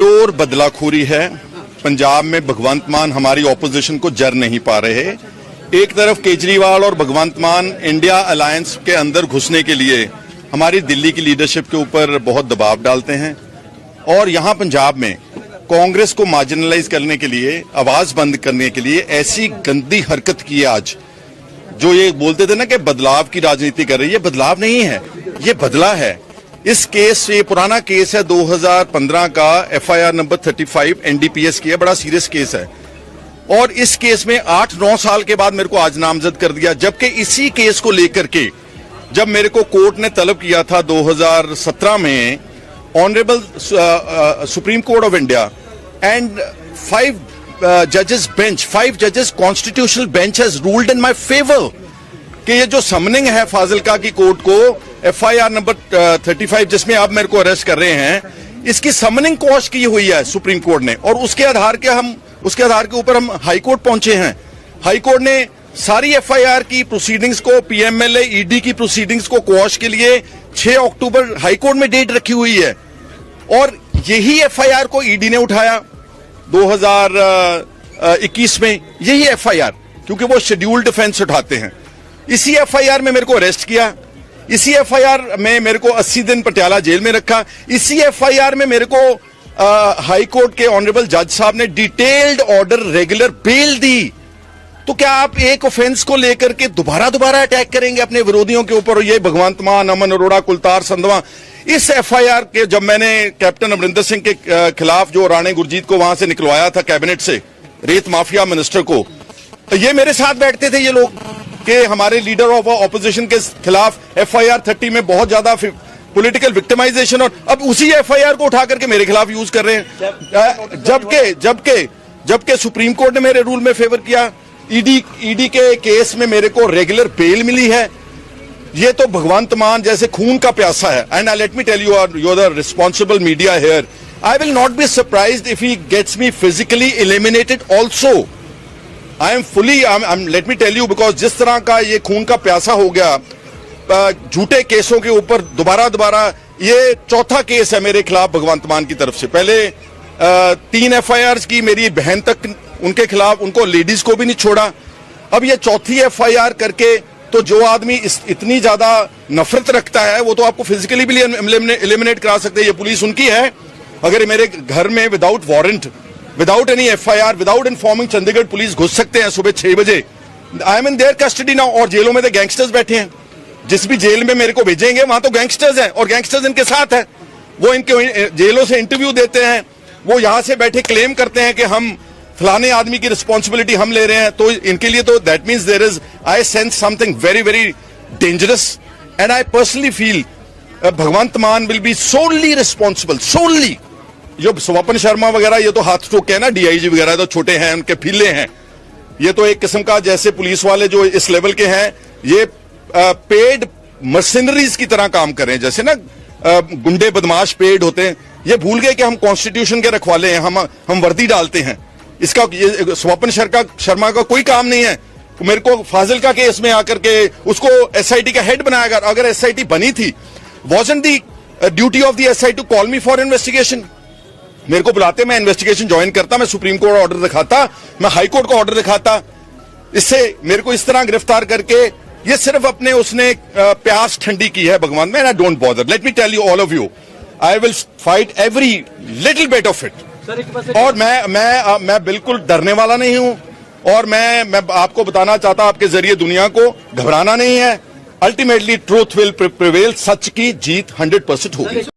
और बदलाखोरी है। पंजाब में भगवंत मान हमारी ऑपोजिशन को जर नहीं पा रहे। एक तरफ केजरीवाल और भगवंत मान इंडिया अलायंस के अंदर घुसने के लिए हमारी दिल्ली की लीडरशिप के ऊपर बहुत दबाव डालते हैं और यहां पंजाब में कांग्रेस को मार्जिनलाइज करने के लिए, आवाज बंद करने के लिए ऐसी गंदी हरकत की है आज। जो ये बोलते थे ना कि बदलाव की राजनीति कर रही है, बदलाव नहीं है, ये बदला है। इस केस, ये पुराना केस है 2015 का, एफआईआर नंबर 35 एनडीपीएस की है, बड़ा सीरियस केस है। और इस केस में 8-9 साल के बाद मेरे को आज नामजद कर दिया, जबकि इसी केस को लेकर के जब मेरे को कोर्ट ने तलब किया था 2017 में, honourable supreme court of India and 5 जजेस constitutional bench has ruled in my favour कि ये जो समनिंग है फाजिलका की कोर्ट को, एफआईआर नंबर 35 जिसमें आप मेरे को अरेस्ट कर रहे हैं, इसकी समनिंग कॉश की हुई है सुप्रीम कोर्ट ने। और उसके आधार के ऊपर हम हाई कोर्ट पहुंचे हैं। हाई कोर्ट ने सारी एफआईआर की प्रोसीडिंग्स को, पीएमएलए ईडी की प्रोसीडिंग्स को क्वॉश के लिए 6 अक्टूबर हाई कोर्ट में डेट रखी हुई है। और यही एफआईआर को ईडी ने उठाया 2021 में, यही एफआईआर, क्योंकि वो शेड्यूल्ड ऑफेंस उठाते हैं। इसी एफआईआर में मेरे को अरेस्ट किया, इसी एफआईआर में मेरे को 80 दिन पटियाला जेल में रखा, इसी एफआईआर में मेरे को हाई कोर्ट के ऑनरेबल जज साहब ने डिटेल्ड ऑर्डर रेगुलर बेल दी। तो क्या आप एक ऑफेंस को लेकर के दोबारा अटैक करेंगे अपने विरोधियों के ऊपर? ये भगवंत मान, अमन अरोड़ा, कुलतार संधवा, इस एफआईआर के जब मैंने कैप्टन अमरिंदर सिंह के खिलाफ जो राणे गुरजीत को वहां से निकलवाया था कैबिनेट से, रेत माफिया मिनिस्टर को, तो ये मेरे साथ बैठते थे ये लोग कि हमारे लीडर ऑफ ऑपोजिशन के खिलाफ एफआईआर 30 में बहुत ज्यादा पॉलिटिकल विक्टिमाइजेशन, और अब उसी एफआईआर को उठा करके मेरे खिलाफ यूज कर रहे हैं। जबकि सुप्रीम कोर्ट ने मेरे रूल में फेवर किया। ईडी के केस में मेरे को रेगुलर बेल मिली है। ये तो भगवंत मान जैसे खून का प्यासा है। And let me tell you are the responsible media here, I will not be surprised if he gets me physically eliminated also. I am fully, let me tell you, because जिस तरह का ये खून का प्यासा हो गया झूठे केसों के ऊपर दोबारा, ये चौथा केस है मेरे खिलाफ भगवंत मान की तरफ से। पहले 3 एफआईआर की मेरी बहन तक उनके खिलाफ, उनको लेडीज को भी नहीं छोड़ा। अब ये चौथी एफआईआर करके, तो जो आदमी इतनी ज्यादा नफरत रखता है वो तो आपको फिजिकली भी एलिमिनेट करा सकते हैं। ये पुलिस उनकी है। अगर मेरे घर में without warrant, without any FIR, without informing Chandigarh police घुस सकते हैं सुबह 6 बजे। I am in their custody now. और जेलों में तो गैंगस्टर्स बैठे हैं। जिस भी जेल में मेरे को भेजेंगे वहां तो गैंगस्टर्स हैं और गैंगस्टर्स इनके साथ हैं। वो इनके जेलों से इंटरव्यू देते हैं, वो यहां से बैठे क्लेम करते हैं कि हम फलाने आदमी की रिस्पॉन्सिबिलिटी हम ले रहे हैं। तो इनके लिए तो that means there is, I sense something very very dangerous. And I personally feel Bhagwant Mann will be solely responsible, solely. जो स्वपन शर्मा वगैरह ये तो हाथ ठोक के है ना, डीआईजी वगैरह तो छोटे हैं, उनके फीले हैं। ये तो एक किस्म का, जैसे पुलिस वाले जो इस लेवल के हैं, ये पेड मर्सिनरीज की तरह काम कर रहे हैं। जैसे ना गुंडे बदमाश पेड होते हैं, ये भूल गए कि हम कॉन्स्टिट्यूशन के रखवाले हैं, हम वर्दी डालते हैं। इसका स्वपन शर्मा का कोई काम नहीं है। मेरे को फाजिलका केस में आकर के उसको एसआईटी का हेड बनाया गया। अगर एसआईटी बनी थी, wasn't the duty of the SIT to call me for investigation? मेरे को बुलाते, मैं इन्वेस्टिगेशन ज्वाइन करता, मैं सुप्रीम कोर्ट ऑर्डर दिखाता, मैं हाई कोर्ट का ऑर्डर दिखाता। इससे मेरे को इस तरह गिरफ्तार करके, ये सिर्फ अपने उसने प्यास ठंडी की है भगवान में। I don't bother, let me tell you all of you, I will fight every little bit of it. और मैं बिल्कुल डरने वाला नहीं हूं। और मैं आपको बताना चाहता, आपके जरिए दुनिया को, घबराना नहीं है। अल्टीमेटली ट्रूथ विल प्रिवेल, सच की जीत 100% होगी।